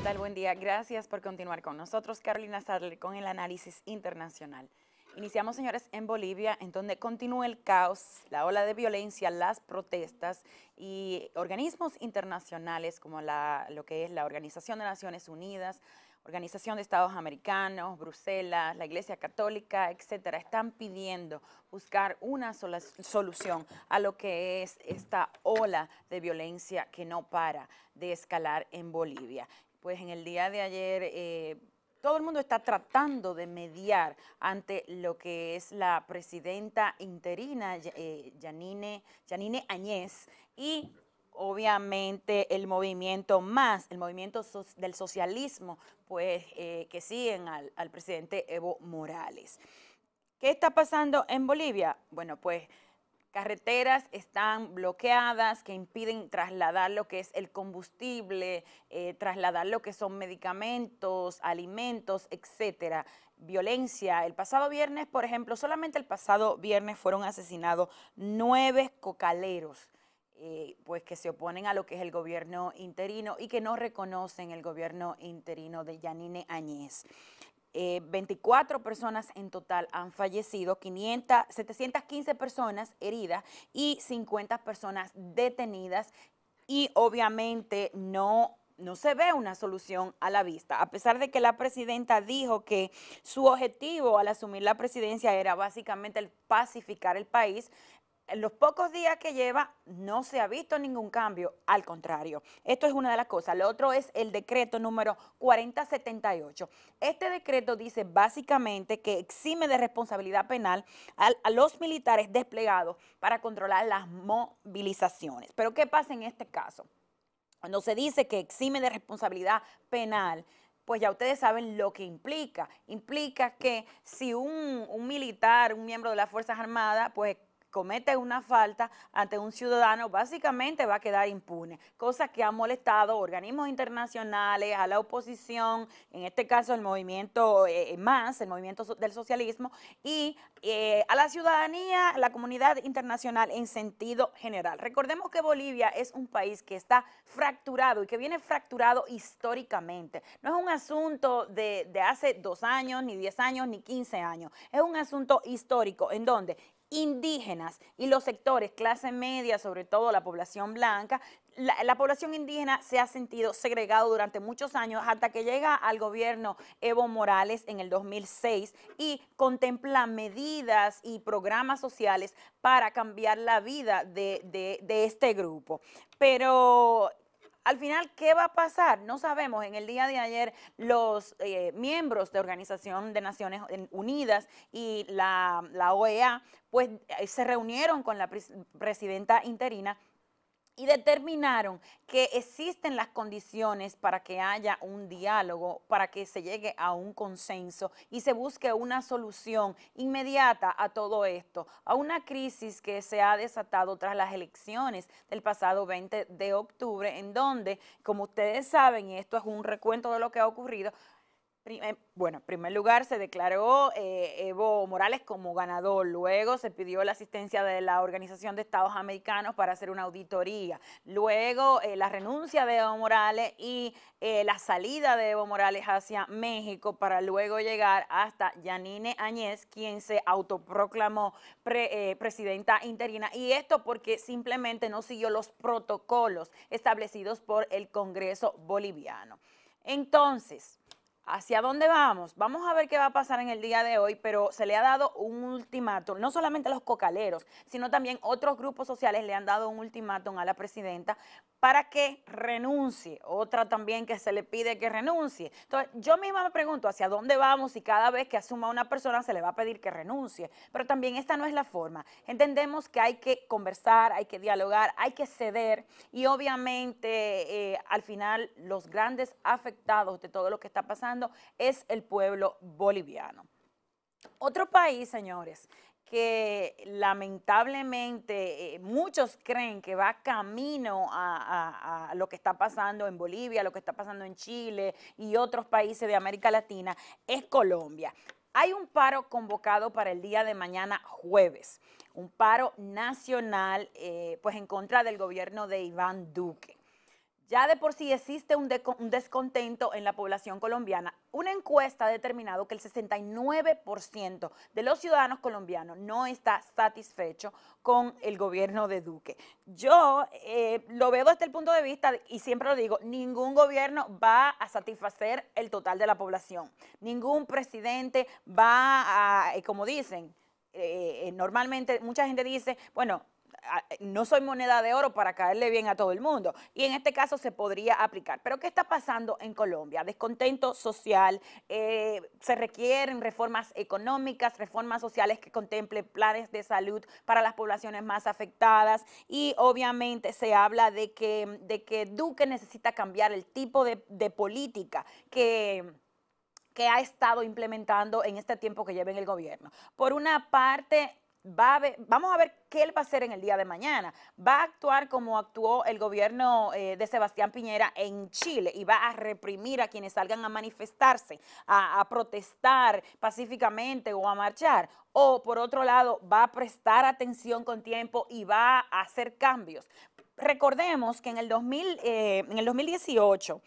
tal? Buen día. Gracias por continuar con nosotros. Carolina Sadler con el análisis internacional. Iniciamos, señores, en Bolivia, en donde continúa el caos, la ola de violencia, las protestas y organismos internacionales como lo que es la Organización de Naciones Unidas, Organización de Estados Americanos, Bruselas, la Iglesia Católica, etcétera, están pidiendo buscar una sola solución a lo que es esta ola de violencia que no para de escalar en Bolivia. Pues en el día de ayer todo el mundo está tratando de mediar ante lo que es la presidenta interina, Yanine Áñez, y obviamente el movimiento MAS, el movimiento del socialismo, pues que siguen al presidente Evo Morales. ¿Qué está pasando en Bolivia? Bueno, pues carreteras están bloqueadas que impiden trasladar lo que es el combustible, trasladar lo que son medicamentos, alimentos, etcétera. Violencia. El pasado viernes, por ejemplo, solamente el pasado viernes fueron asesinados 9 cocaleros. Pues que se oponen a lo que es el gobierno interino y que no reconocen el gobierno interino de Yanine Áñez. 24 personas en total han fallecido, 715 personas heridas y 50 personas detenidas, y obviamente no se ve una solución a la vista, a pesar de que la presidenta dijo que su objetivo al asumir la presidencia era básicamente el pacificar el país. En los pocos días que lleva no se ha visto ningún cambio, al contrario. Esto es una de las cosas. Lo otro es el decreto número 4078. Este decreto dice básicamente que exime de responsabilidad penal a los militares desplegados para controlar las movilizaciones. Pero ¿qué pasa en este caso? Cuando se dice que exime de responsabilidad penal, pues ya ustedes saben lo que implica. Implica que si un militar, un miembro de las Fuerzas Armadas, pues comete una falta ante un ciudadano, básicamente va a quedar impune, cosa que ha molestado a organismos internacionales, a la oposición, en este caso el movimiento MAS, el movimiento del socialismo, y a la ciudadanía, la comunidad internacional en sentido general. Recordemos que Bolivia es un país que está fracturado y que viene fracturado históricamente. No es un asunto de hace 2 años, ni 10 años, ni 15 años. Es un asunto histórico en donde indígenas y los sectores clase media, sobre todo la población blanca, la población indígena se ha sentido segregado durante muchos años hasta que llega al gobierno Evo Morales en el 2006 y contempla medidas y programas sociales para cambiar la vida de este grupo. Pero al final, ¿qué va a pasar? No sabemos. En el día de ayer, los miembros de Organización de Naciones Unidas y la OEA, pues se reunieron con la presidenta interina y determinaron que existen las condiciones para que haya un diálogo, para que se llegue a un consenso y se busque una solución inmediata a todo esto, a una crisis que se ha desatado tras las elecciones del pasado 20 de octubre, en donde, como ustedes saben, y esto es un recuento de lo que ha ocurrido, bueno, en primer lugar se declaró Evo Morales como ganador, luego se pidió la asistencia de la Organización de Estados Americanos para hacer una auditoría, luego la renuncia de Evo Morales y la salida de Evo Morales hacia México para luego llegar hasta Yanine Áñez, quien se autoproclamó presidenta interina, y esto porque simplemente no siguió los protocolos establecidos por el Congreso boliviano. Entonces, ¿hacia dónde vamos? Vamos a ver qué va a pasar en el día de hoy, pero se le ha dado un ultimátum, no solamente a los cocaleros, sino también otros grupos sociales le han dado un ultimátum a la presidenta para que renuncie, otra también que se le pide que renuncie. Entonces, yo misma me pregunto hacia dónde vamos y cada vez que asuma una persona se le va a pedir que renuncie, pero también esta no es la forma. Entendemos que hay que conversar, hay que dialogar, hay que ceder y obviamente al final los grandes afectados de todo lo que está pasando es el pueblo boliviano. Otro país, señores, que lamentablemente muchos creen que va camino a lo que está pasando en Bolivia, lo que está pasando en Chile y otros países de América Latina, es Colombia. Hay un paro convocado para el día de mañana jueves, un paro nacional pues en contra del gobierno de Iván Duque. Ya de por sí existe un descontento en la población colombiana. Una encuesta ha determinado que el 69% de los ciudadanos colombianos no está satisfecho con el gobierno de Duque. Yo lo veo desde el punto de vista, y siempre lo digo, ningún gobierno va a satisfacer el total de la población. Ningún presidente va a, como dicen, normalmente mucha gente dice, bueno, no soy moneda de oro para caerle bien a todo el mundo. Y en este caso se podría aplicar. Pero ¿qué está pasando en Colombia? Descontento social, se requieren reformas económicas, reformas sociales que contemplen planes de salud para las poblaciones más afectadas y obviamente se habla de que Duque necesita cambiar el tipo de política que ha estado implementando en este tiempo que lleva en el gobierno. Por una parte, vamos a ver qué él va a hacer en el día de mañana. Va a actuar como actuó el gobierno de Sebastián Piñera en Chile y va a reprimir a quienes salgan a manifestarse, a protestar pacíficamente o a marchar. O por otro lado, va a prestar atención con tiempo y va a hacer cambios. Recordemos que en el 2018,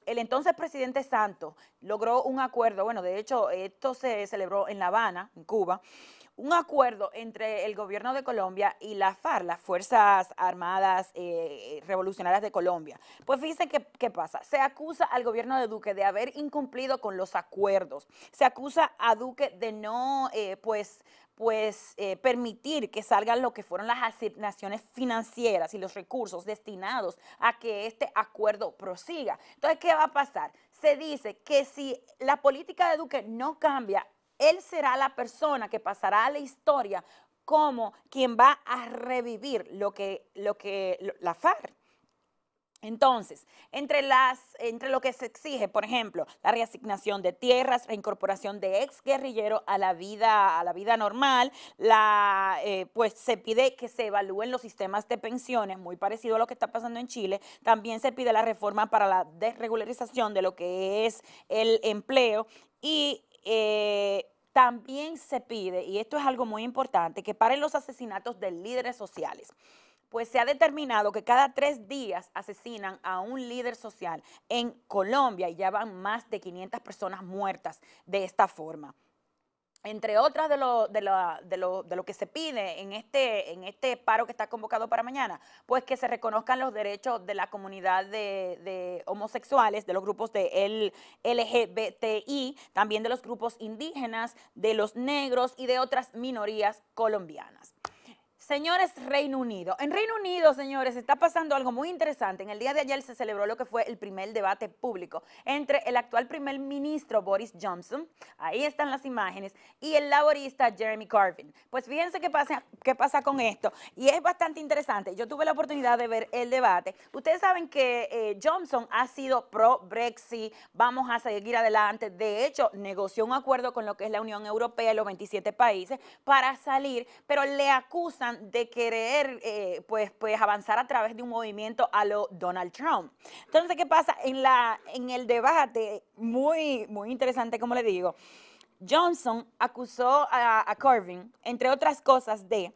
el entonces presidente Santos logró un acuerdo, bueno, de hecho, esto se celebró en La Habana, en Cuba, un acuerdo entre el gobierno de Colombia y la FARC, las Fuerzas Armadas Revolucionarias de Colombia. Pues fíjense qué pasa. Se acusa al gobierno de Duque de haber incumplido con los acuerdos. Se acusa a Duque de no, permitir que salgan lo que fueron las asignaciones financieras y los recursos destinados a que este acuerdo prosiga. Entonces, ¿qué va a pasar? Se dice que si la política de Duque no cambia, él será la persona que pasará a la historia como quien va a revivir la FARC. Entonces, entre lo que se exige, por ejemplo, la reasignación de tierras, reincorporación de exguerrilleros a la vida normal, pues se pide que se evalúen los sistemas de pensiones, muy parecido a lo que está pasando en Chile. También se pide la reforma para la desregularización de lo que es el empleo y también se pide, y esto es algo muy importante, que paren los asesinatos de líderes sociales. Pues se ha determinado que cada 3 días asesinan a un líder social en Colombia y ya van más de 500 personas muertas de esta forma. Entre otras de lo que se pide en este paro que está convocado para mañana, pues que se reconozcan los derechos de la comunidad de homosexuales, de los grupos de LGBTI, también de los grupos indígenas, de los negros y de otras minorías colombianas. Señores, Reino Unido. En Reino Unido, señores, está pasando algo muy interesante. En el día de ayer se celebró lo que fue el primer debate público entre el actual primer ministro Boris Johnson, ahí están las imágenes, y el laborista Jeremy Corbyn. Pues fíjense qué pasa con esto, y es bastante interesante. Yo tuve la oportunidad de ver el debate. Ustedes saben que Johnson ha sido pro-Brexit, vamos a seguir adelante. De hecho, negoció un acuerdo con lo que es la Unión Europea y los 27 países para salir, pero le acusan de querer pues avanzar a través de un movimiento a lo Donald Trump. Entonces, ¿qué pasa? En el debate, muy interesante, como le digo, Johnson acusó a Corbyn, entre otras cosas, de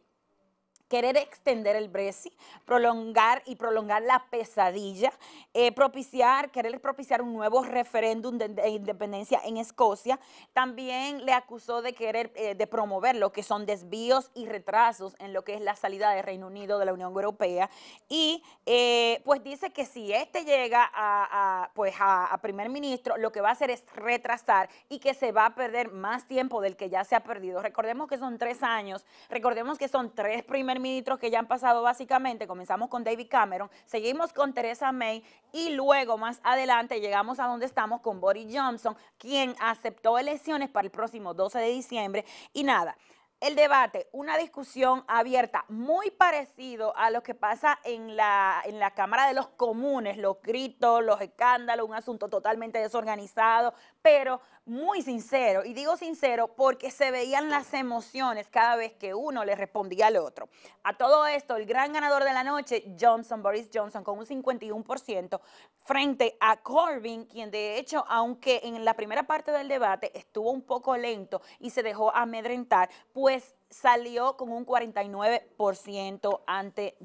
querer extender el Brexit, prolongar la pesadilla, querer propiciar un nuevo referéndum de independencia en Escocia. También le acusó de querer de promover lo que son desvíos y retrasos en lo que es la salida del Reino Unido de la Unión Europea. Y pues dice que si este llega a primer ministro, lo que va a hacer es retrasar y que se va a perder más tiempo del que ya se ha perdido. Recordemos que son 3 años, recordemos que son 3 primer ministros que ya han pasado básicamente. Comenzamos con David Cameron, seguimos con Theresa May y luego más adelante llegamos a donde estamos con Boris Johnson, quien aceptó elecciones para el próximo 12 de diciembre y nada. El debate, una discusión abierta, muy parecido a lo que pasa en la Cámara de los Comunes, los gritos, los escándalos, un asunto totalmente desorganizado, pero muy sincero. Y digo sincero porque se veían las emociones cada vez que uno le respondía al otro. A todo esto, el gran ganador de la noche, Boris Johnson, con un 51%, frente a Corbyn, quien de hecho, aunque en la primera parte del debate estuvo un poco lento y se dejó amedrentar, pues salió con un 49% ante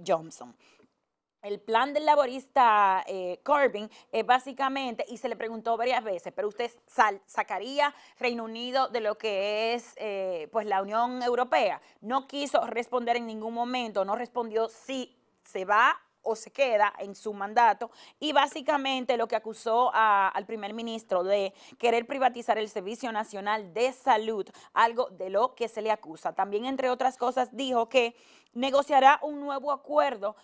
Johnson. el plan del laborista Corbyn básicamente, y se le preguntó varias veces, pero usted sacaría Reino Unido de lo que es pues la Unión Europea. No quiso responder en ningún momento, no respondió si se va o se queda en su mandato, y básicamente lo que acusó al primer ministro de querer privatizar el Servicio Nacional de Salud, algo de lo que se le acusa. También, entre otras cosas, dijo que negociará un nuevo acuerdo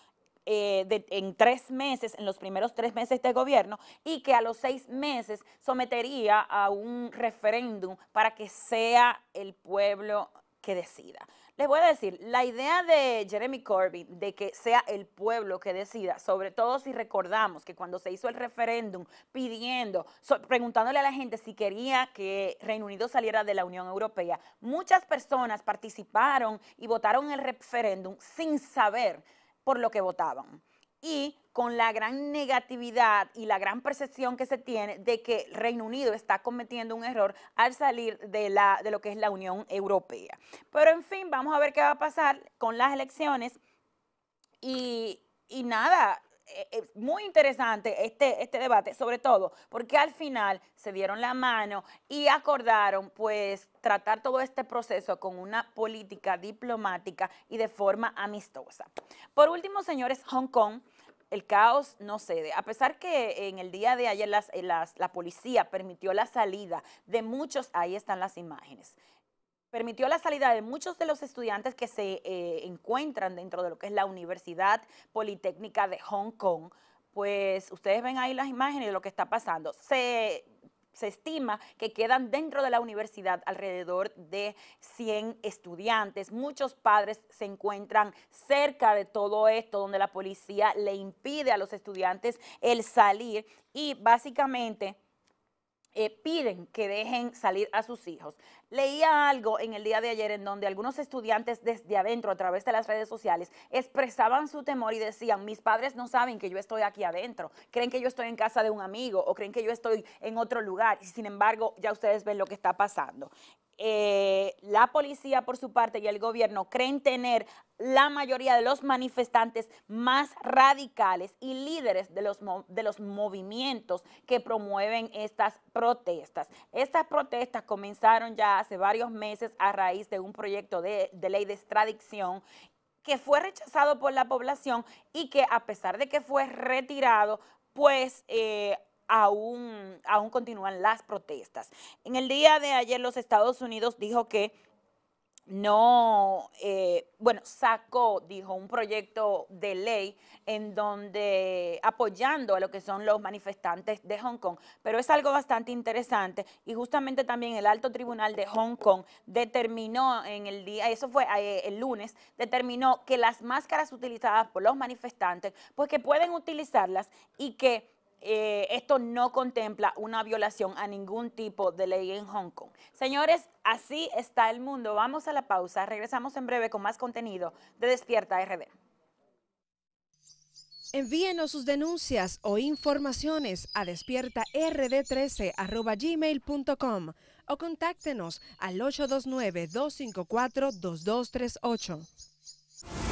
en 3 meses, en los primeros 3 meses de gobierno, y que a los 6 meses sometería a un referéndum para que sea el pueblo que decida. Les voy a decir, la idea de Jeremy Corbyn de que sea el pueblo que decida, sobre todo si recordamos que cuando se hizo el referéndum pidiendo, preguntándole a la gente si quería que Reino Unido saliera de la Unión Europea, muchas personas participaron y votaron en el referéndum sin saber por lo que votaban, y con la gran negatividad y la gran percepción que se tiene de que Reino Unido está cometiendo un error al salir de lo que es la Unión Europea. Pero en fin, vamos a ver qué va a pasar con las elecciones y nada. Es muy interesante este debate, sobre todo porque al final se dieron la mano y acordaron pues tratar todo este proceso con una política diplomática y de forma amistosa. Por último, señores, Hong Kong, el caos no cede. A pesar que en el día de ayer la policía permitió la salida de muchos, ahí están las imágenes, permitió la salida de muchos de los estudiantes que se encuentran dentro de lo que es la Universidad Politécnica de Hong Kong, pues ustedes ven ahí las imágenes de lo que está pasando. Se estima que quedan dentro de la universidad alrededor de 100 estudiantes. Muchos padres se encuentran cerca de todo esto, donde la policía le impide a los estudiantes el salir y básicamente piden que dejen salir a sus hijos. Leía algo en el día de ayer en donde algunos estudiantes desde adentro, a través de las redes sociales, expresaban su temor y decían, mis padres no saben que yo estoy aquí adentro, creen que yo estoy en casa de un amigo o creen que yo estoy en otro lugar, y sin embargo ya ustedes ven lo que está pasando. La policía, por su parte, y el gobierno creen tener la mayoría de los manifestantes más radicales y líderes de los movimientos que promueven estas protestas. Estas protestas comenzaron ya hace varios meses a raíz de un proyecto de ley de extradición que fue rechazado por la población y que, a pesar de que fue retirado, pues aún continúan las protestas. En el día de ayer los Estados Unidos dijo que no, sacó, dijo, un proyecto de ley en donde apoyando a lo que son los manifestantes de Hong Kong, pero es algo bastante interesante y justamente también el Alto Tribunal de Hong Kong determinó en el día, eso fue el lunes, determinó que las máscaras utilizadas por los manifestantes, pues que pueden utilizarlas y que esto no contempla una violación a ningún tipo de ley en Hong Kong. Señores, así está el mundo. Vamos a la pausa. Regresamos en breve con más contenido de Despierta RD. Envíenos sus denuncias o informaciones a despiertard13@gmail.com o contáctenos al 829-254-2238.